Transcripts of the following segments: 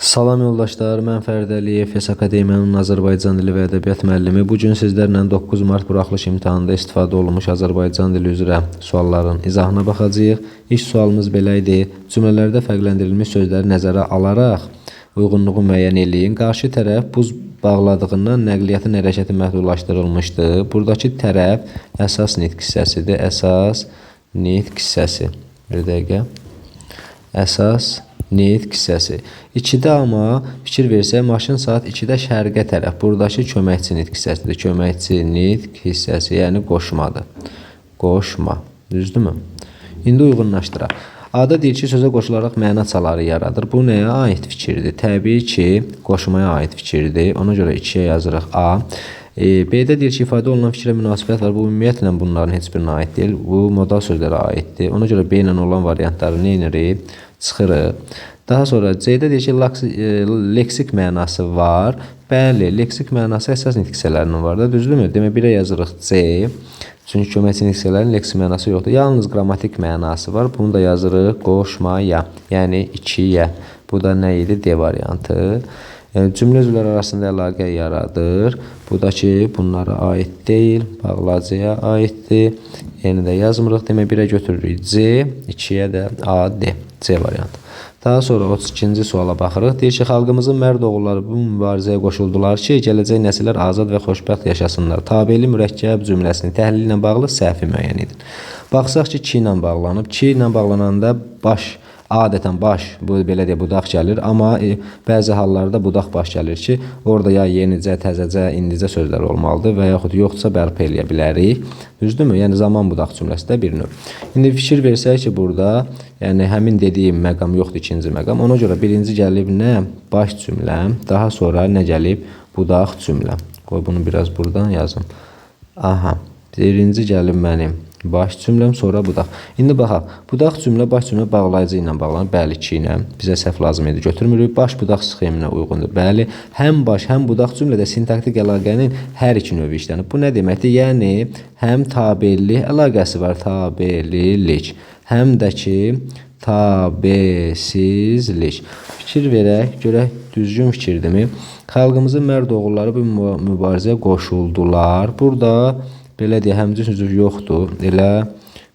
Salam yoldaşlar, mən Fərid Əliyev, FES Akademiyanın Azərbaycan dili və ədəbiyyat müəllimi. Bugün sizlərlə 9 mart buraxılış imtahanında istifadə olunmuş Azərbaycan dili üzrə sualların izahına baxacağıq. İlk sualımız belə idi. Cümlələrdə fərqləndirilmiş sözləri nəzərə alaraq uyğunluğu müəyyən eləyin. Qarşı tərəf buz bağladığından nəqliyyatın hərəkəti məhdudlaşdırılmışdır. Buradakı tərəf əsas nitq hissəsidir. Əsas nitq hissəsi. Bir dəqiqə. Əsas nitq hissəsi. 2-də amma fikir versək, maşın saat 2-də şərqə tərəf. Buradakı köməkçi nitq hissəsidir. Köməkçi nitq hissəsi, yəni qoşmadır. Qoşma. Düzdürmü? İndi uyğunlaşdıraq. A-da deyir ki, sözə qoşularaq məna çaları yaradır. Bu nəyə aid fikirdir? Təbii ki, qoşmaya aid fikirdir. Ona görə 2-yə yazırıq A. B-də deyir ki, ifadə olunan fikrə münasibət var. Bu ümumiyyətlə bunların heç birinə aid deyil. Bu modal sözlərə aiddir. Ona görə B ilə olan variantları nə edirik? Çıxırıq. Daha sonra C-də deyir ki, leksik mənası var. Bəli, leksik mənası əsas nitq hissələrinin var da, düzdürmü? Demək, 1-ə yazırıq C. Çünki köməkçi nitq hissələrinin leksik mənası yoxdur. Yalnız qrammatik mənası var. Bunu da yazırıq qoşmaya, yəni 2-yə. Bu da nə idi? D variantı. Cümlə üzvləri arasında əlaqə yaradır. Bu da ki, bunlara aid deyil, bağlacıya aiddir. Yeni də yazmırıq. Demək, 1-ə götürürük C, 2-yə də A, D. C variantı. Daha sonra 32-ci suala baxırıq. Deyir ki, xalqımızın mərd oğulları bu mübarizəyə qoşuldular ki, gələcək nəsillər azad və xoşbəxt yaşasınlar. Tabeli mürəkkəb cümləsinin təhlili ilə bağlı səhvi müəyyən edin. Baxsaq ki, 2 ilə bağlanıb. 2 ilə bağlananda baş, adətən baş, bu belə deyə budaq gəlir. Amma bəzi hallarda budaq baş gəlir ki, orada ya yenicə, təzəcə, indicə sözlər olmalıdır və yaxud yoxdursa bərpa eləyə bilərik. Düzdürmü? Yəni zaman budaq cümləsi də bir növ. İndi fikir versək ki, burada yəni həmin dediyim məqam yoxdur, ikinci məqam. Ona görə birinci gəlib nə? Baş cümləm. Daha sonra nə gəlib? Budaq cümləm. Qoy bunu biraz buradan yazım. Aha. Birinci gəlib mənim baş cümləm, sonra budaq. İndi baxaq. Budaq cümlə baş cümlə bağlayıcı ilə bağlanır. Bəli, 2 ilə. Bizə səhv lazım idi. Götürmürük. Baş budaq sxeminə uyğundur. Bəli, həm baş, həm budaq cümlədə sintaktik əlaqənin hər iki növü işlənir. Bu nə deməkdir? Yəni həm tabellik əlaqəsi var, tabelilik. Həm də ki, tabesizlik. Fikir verək, görək düzgün fikirdirmi? Xalqımızın mərd oğulları bu mübarizəyə qoşuldular. Burada belə deyə həmcins üzv yoxdur. Elə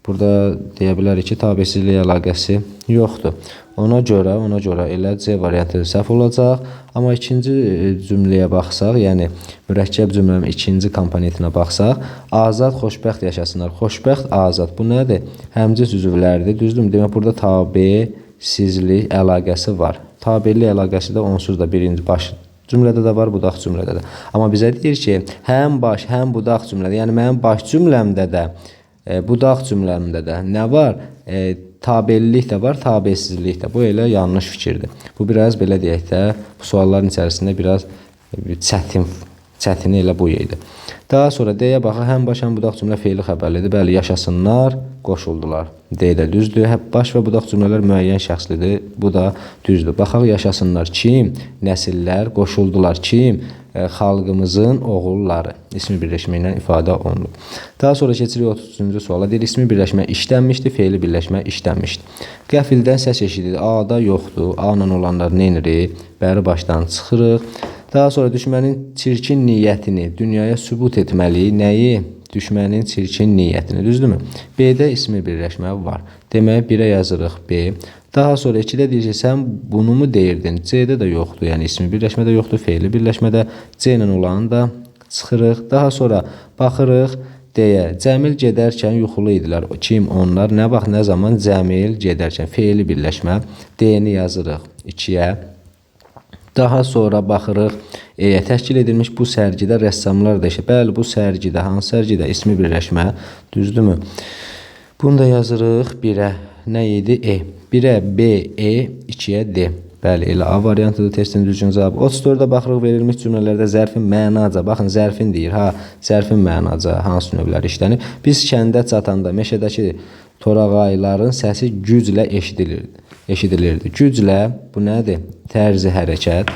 burada deyə bilərik ki, tabesizlik əlaqəsi yoxdur. Ona görə elə C variantı səhv olacaq. Amma ikinci cümləyə baxsaq, yəni mürəkkəb cümlənin ikinci komponentinə baxsaq, azad, xoşbəxt yaşasınlar. Xoşbəxt, azad. Bu nədir? Həmcins üzvlərdir. Düzdürmü? Demək, burada tabesizlik əlaqəsi var. Tabellik əlaqəsi də onsuz da birinci baş cümlədə də var, budaq cümlədə də. Amma bizə deyir ki, həm baş, həm budaq cümlədə, yəni mənim baş cümləmdə də, budaq cümləmdə də nə var? Tabellik də var, tabesizlik də. Bu elə yanlış fikirdir. Bu biraz belə deyək də, bu sualların içərisində biraz çətini elə bu idi. Daha sonra D-yə baxaq, həm baş, həm budaq cümlə feili xəbərlidir. Bəli, yaşasınlar, qoşuldular. D də düzdür. Baş və budaq cümlələr müəyyən şəxslidir. Bu da düzdür. Baxaq, yaşasınlar kim? Nəsillər, qoşuldular kim? Xalqımızın oğulları. İsmi birləşmə ilə ifadə olunur. Daha sonra keçirik 33-cü suala. Deyir, ismi birləşmə işlənmişdir, feili birləşmə işlənmişdir. Qəfildən səs eşidilir. A-da yoxdur. A-la olanlar nə edirik? Bəri başdan çıxırıq. Daha sonra düşmənin çirkin niyyətini dünyaya sübut etməliyik. Nəyi? Düşmənin çirkin niyyətini. Düzdürmü? B-də ismi birləşmə var. Demək, 1-ə yazırıq B. Daha sonra 2-də deyir ki, sən bunu mu deyirdin? C-də də yoxdur. Yəni ismi birləşmə də yoxdur. Feili birləşmə də C ilə olanı da çıxırıq. Daha sonra baxırıq D-yə. Cəmil gedərkən yuxulu idilər. Kim? Onlar. Nə vaxt, nə zaman? Cəmil gedərkən. Feili birləşmə. D-ni yazırıq 2-yə. Daha sonra baxırıq E-yə. Təşkil edilmiş bu sərgidə rəssamlar da işə. Bəli, bu sərgidə, hansı sərgidə? İsmi birləşmə. Düzdürmü? Bunu da yazırıq 1-ə. Nə idi? E. 1-ə B, E, 2-yə D. Bəli, elə A variantıdır. Testin düzgün cavabı. 34-də baxırıq verilmiş cümlələrdə zərfin mənaca. Baxın, zərfin deyir. Zərfin mənaca hansı növləri işlənir? Biz kəndə çatanda meşədəki torağayların səsi güclə eşidilirdi. Güclə, bu nədir? Tərzi hərəkət.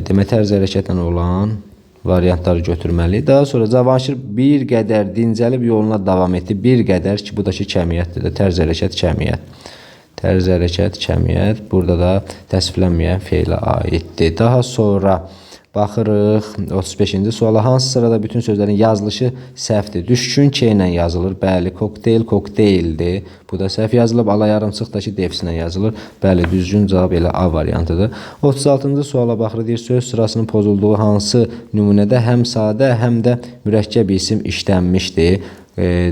Demək, tərzi hərəkətlə olan variantları götürməli. Daha sonra Cavanşir bir qədər dincəlib yoluna davam etdi. Bir qədər ki, bu da ki, kəmiyyətdir də. Tərzi hərəkət, kəmiyyət. Tərzi hərəkət, cəmiyyət. Burada da təsvirlənməyən feilə aiddir. Daha sonra baxırıq 35-ci suala. Hansı sırada bütün sözlərin yazılışı səhvdir? Düşkün K ilə yazılır. Bəli, kokteyl kokteyldir. Bu da səhv yazılıb. Ala yarımçıqdakı defislə yazılır. Bəli, düzgün cavab elə A variantıdır. 36-cı suala baxırıq. Deyir, söz sırasının pozulduğu hansı nümunədə həm sadə, həm də mürəkkəb isim işlənmişdir?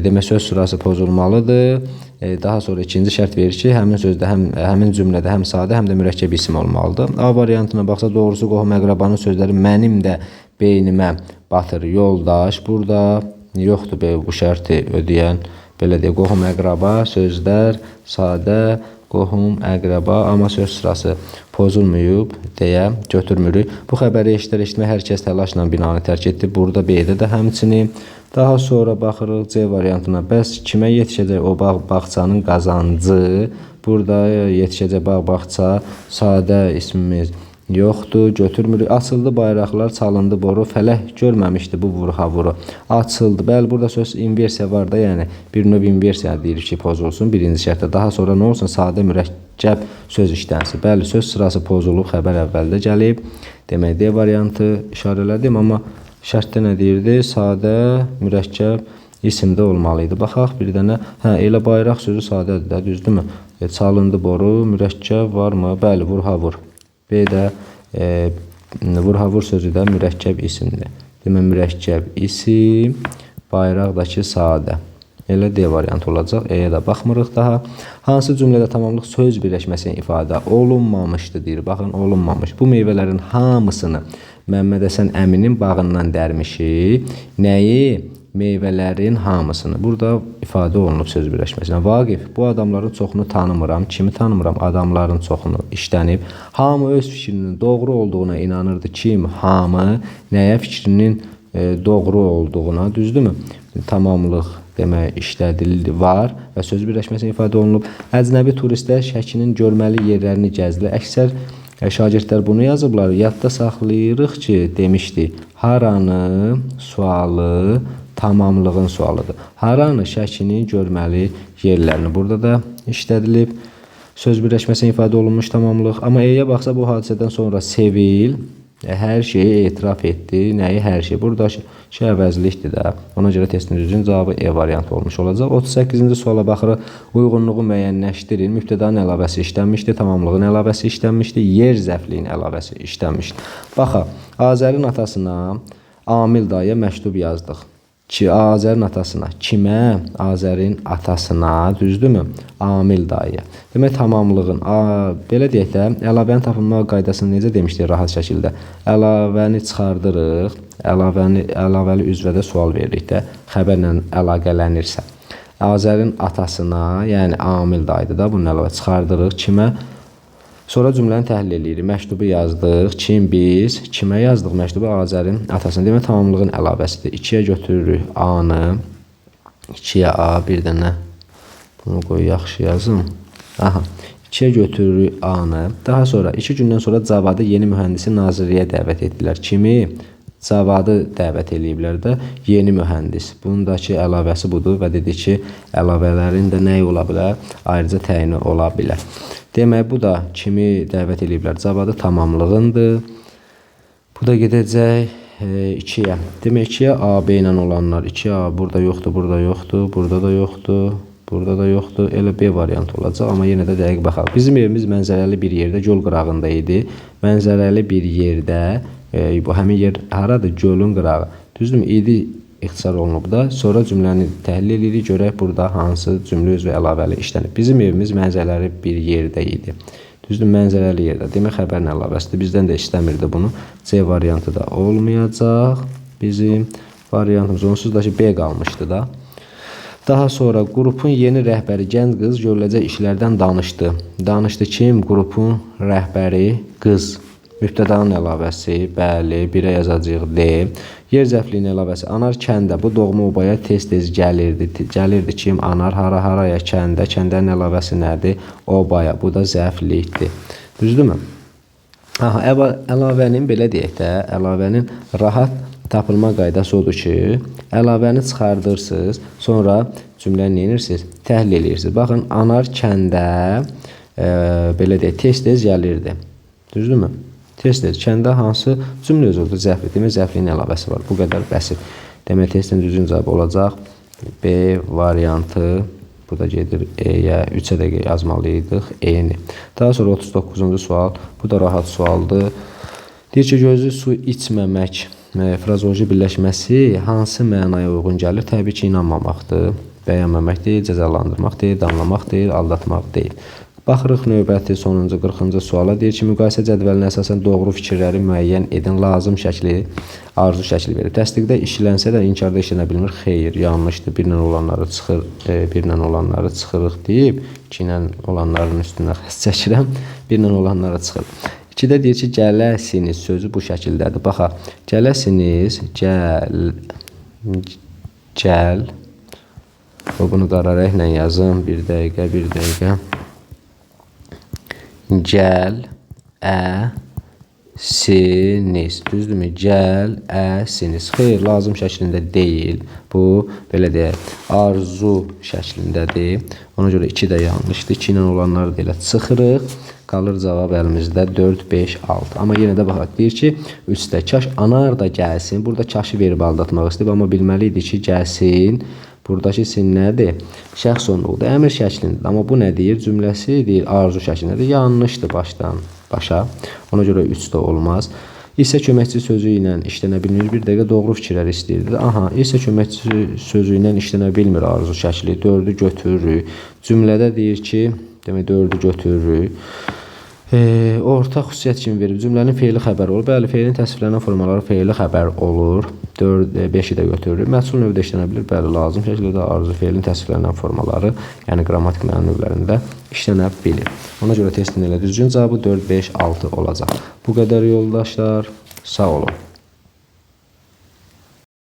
Demək, söz sırası pozulmalıdır. Daha sonra ikinci şərt verir ki, həmin sözdə, həmin cümlədə həm sadə, həm də mürəkkəb isim olmalıdır. A variantına baxsa, doğrusu qohum əqrabanın sözləri mənim də beynimə batır yoldaş. Burada yoxdur bu şərti ödəyən, belə deyək, qohum əqraba, sözlər sadə, qohum əqraba, amma söz sırası pozulmayıb deyə götürmürük. Bu xəbəri eşitmək hər kəs təlaşla binanı tərk etdi. Burada B-də də həmçinin. Daha sonra baxırıq C variantına. Bəs kimə yetişəcək o bağ-bağçanın qazancı? Burada yetişəcək bağ-bağça, sadə ismimiz yoxdur, götürmürük. Açıldı bayraqlar, çalındı boru, fələh görməmişdi bu vurha-vuru. Açıldı. Bəli, burada söz inversiya var da, yəni bir növ inversiya deyir ki, pozulsun birinci şərtdə. Daha sonra nə olsun? Sadə mürəkkəb söz işlənsin. Bəli, söz sırası pozulub, xəbər əvvəldə gəlib. Demək, D variantı işarələdim, amma şərtdə nə deyirdi? Sadə, mürəkkəb isimdə olmalıydı. Baxaq bir dənə. Elə bayraq sözü sadədir də, düzdürmü? Çalındı boru, mürəkkəb varmı? Bəli, vurha-vur. B-də vurha-vur sözü də mürəkkəb isimdir. Demək, mürəkkəb isim, bayraqdakı sadə. Elə D variantı olacaq. E-yə də baxmırıq daha. Hansı cümlədə tamamlıq söz birləşməsinin ifadə olunmamışdır deyir. Baxın, olunmamış. Bu meyvələrin hamısını Məmməd Həsən əminin bağından dərmişik. Nəyi? Meyvələrin hamısını. Burada ifadə olunub söz birləşməsinə. Vaqif, bu adamların çoxunu tanımıram. Kimi tanımıram? Adamların çoxunu işlənib. Hamı öz fikrinin doğru olduğuna inanırdı. Kim? Hamı. Nəyə fikrinin doğru olduğuna, düzdürmü? Tamamlıq demək işlədildi var və söz birləşməsinə ifadə olunub. Əcnəbi turistlər Şəkinin görməli yerlərini gəzdilər. Əksər şagirdlər bunu yazıblar. Yadda saxlayırıq ki, demişdi. Haranı sualı tamamlığın sualıdır. Haranı Şəkinin görməli yerlərini. Burada da işlədilib. Söz birləşməsinə ifadə olunmuş tamamlıq. Amma E-yə baxsa bu hadisədən sonra Sevil hər şeyi etiraf etdi. Nəyi hər şey? Burada şey əvəzlikdir də. Ona görə testin düzgün cavabı E variantı olmuş olacaq. 38-ci suala baxırıq. Uyğunluğu müəyyənləşdirin. Mübtədanın əlavəsi işlənmişdi. Tamamlığın əlavəsi işlənmişdi. Yer zəfliyin əlavəsi işlənmişdi. Baxaq. Azərin atasına Amil dayıya məktub yazdıq. Ki, Azərin atasına. Kimə? Azərin atasına. Düzdürmü? Amil dayıya. Demək, tamamlığın. Belə deyək də, əlavənin tapılma qaydasını necə demişdik rahat şəkildə? Əlavəni çıxardırıq. Əlavəli üzvədə sual veririk də. Xəbərlə əlaqələnirsə. Azərin atasına, yəni Amil dayıdır da, bunun əlavə çıxardırıq. Kimə? Sonra cümləni təhlil edirik. Məktubu yazdıq. Kim? Biz. Kimə yazdıq məktubu? Azərin atasına. Demək, tamamlığın əlavəsidir. 2-yə götürürük A-nı. 2-yə A, bir dənə. Bunu qoy, yaxşı yazım. Aha. 2-yə götürürük A-nı. Daha sonra 2 gündən sonra Cavadı yeni mühəndisi nazirliyə dəvət etdilər. Kimi? Cavadı dəvət eləyiblər də yeni mühəndis. Bundakı əlavəsi budur və dedi ki, əlavələrin də nəyi ola bilər? Ayrıca təyini ola bilər. Demək, bu da kimi dəvət eləyiblər? Cavadı tamamlığındır. Bu da gedəcək 2-yə. Demək, 2-yə A, B ilə olanlar. 2-yə A, burada yoxdur, burada yoxdur, burada da yoxdur, burada da yoxdur. Elə B variantı olacaq, amma yenə də dəqiq baxaq. Bizim evimiz mənzərəli bir yerdə, göl qırağında idi. Mənzərəli bir yerdə, bu həmin yer haradır? Gölün qırağı. Düzdürmü? İdi ixtisar olunub da. Sonra cümləni təhlil edirik. Görək burada hansı cümlə üzvü əlavəli işlənib. Bizim evimiz mənzərəli bir yerdə idi. Düzdür, mənzərəli yerdə. Demək, xəbərin əlavəsidir. Bizdən də istəmirdi bunu. C variantı da olmayacaq. Bizim variantımız onsuz da ki, B qalmışdı da. Daha sonra qrupun yeni rəhbəri gənc qız görüləcək işlərdən danışdı. Danışdı kim? Qrupun rəhbəri qız. Mübtədanın əlavəsi, bəli, 1-ə yazacağıq D. Yer zəfliyinin əlavəsi, anar kəndə, bu doğma obaya tez-tez gəlirdi. Gəlirdi kim? Anar, haraya, kəndə. Kəndənin əlavəsi nədir? Obaya, bu da zəflikdir. Düzdürmü? Aha, əlavənin, belə deyək də, əlavənin rahat tapılma qaydası odur ki, əlavəni çıxardırsınız, sonra cümləni neyinirsiniz? Təhlil edirsiniz. Baxın, anar kəndə belə deyək, tez-tez gəlirdi. Düzdürmü? Tez-tez kəndə hansı cümlə özüdür? Zəfli. Demək, zəfliyin əlavəsi var. Bu qədər bəsit. Demək, testin düzgün cavabı olacaq. B variantı. Bu da gedir E-yə. 3-ə də yazmalıydıq. E-ni. Daha sonra 39-cu sual. Bu da rahat sualdır. Deyir ki, gözlü su içməmək frazoloji birləşməsi hansı mənaya uyğun gəlir? Təbii ki, inanmamaqdır. Bəyənməmək deyil, cəzalandırmaq deyil, danlamaq deyil, aldatmaq deyil. Baxırıq növbəti sonuncu 40-cı suala. Deyir ki, müqayisə cədvəlinə əsasən doğru fikirləri müəyyən edin. Lazım şəkli, arzu şəkli verir. Təsdiqdə işlənsə də inkarda işlənə bilmir. Xeyr, yanlışdır. Birlə olanları çıxır, birlə olanları çıxırıq deyib, 2 ilə olanların üstünə xəst çəkirəm. Birlə olanları çıxır. 2-də deyir ki, gələsiniz sözü bu şəkildədir. Baxaq, gələsiniz, gəl. Bunu qara rənglə yazın. Bir dəqiqə. Gəl, siniz. Düzdürmü? Gəl, siniz. Xeyr, lazım şəklində deyil. Bu, belə deyək, arzu şəklindədir. Ona görə 2 də yanlışdır. 2 ilə olanları da elə çıxırıq. Qalır cavab əlimizdə 4, 5, 6. Amma yenə də baxaq, deyir ki, 3-də kaş anar da gəlsin. Burada kaşı verib aldatmaq istəyib, amma bilməli idi ki, gəlsin. Buradakı sin nədir? Şəxs onluqdur, əmr şəklindədir. Amma bu nə deyir? Cümləsi deyir, arzu şəklindədir. Yanlışdır başdan başa. Ona görə 3 də olmaz. İsə köməkçi sözü ilə işlənə bilmir. Bir dəqiqə doğru fikirlər istəyirdi. Aha, isə köməkçi sözü ilə işlənə bilmir arzu şəkli. 4-ü götürürük. Cümlədə deyir ki, demək 4-ü götürürük. Ortaq xüsusiyyət kimi verib. Cümlənin feili xəbər olur. Bəli, feilin təsvirlənən formaları feili xəbər olur. 5-i də götürürük. Məhsul növdə işlənə bilir. Bəli, lazım şəkildə arzu feilin təsvirlənən formaları, yəni qrammatik məna növlərində işlənə bilir. Ona görə testin elə düzgün cavabı 4, 5, 6 olacaq. Bu qədər yoldaşlar. Sağ olun.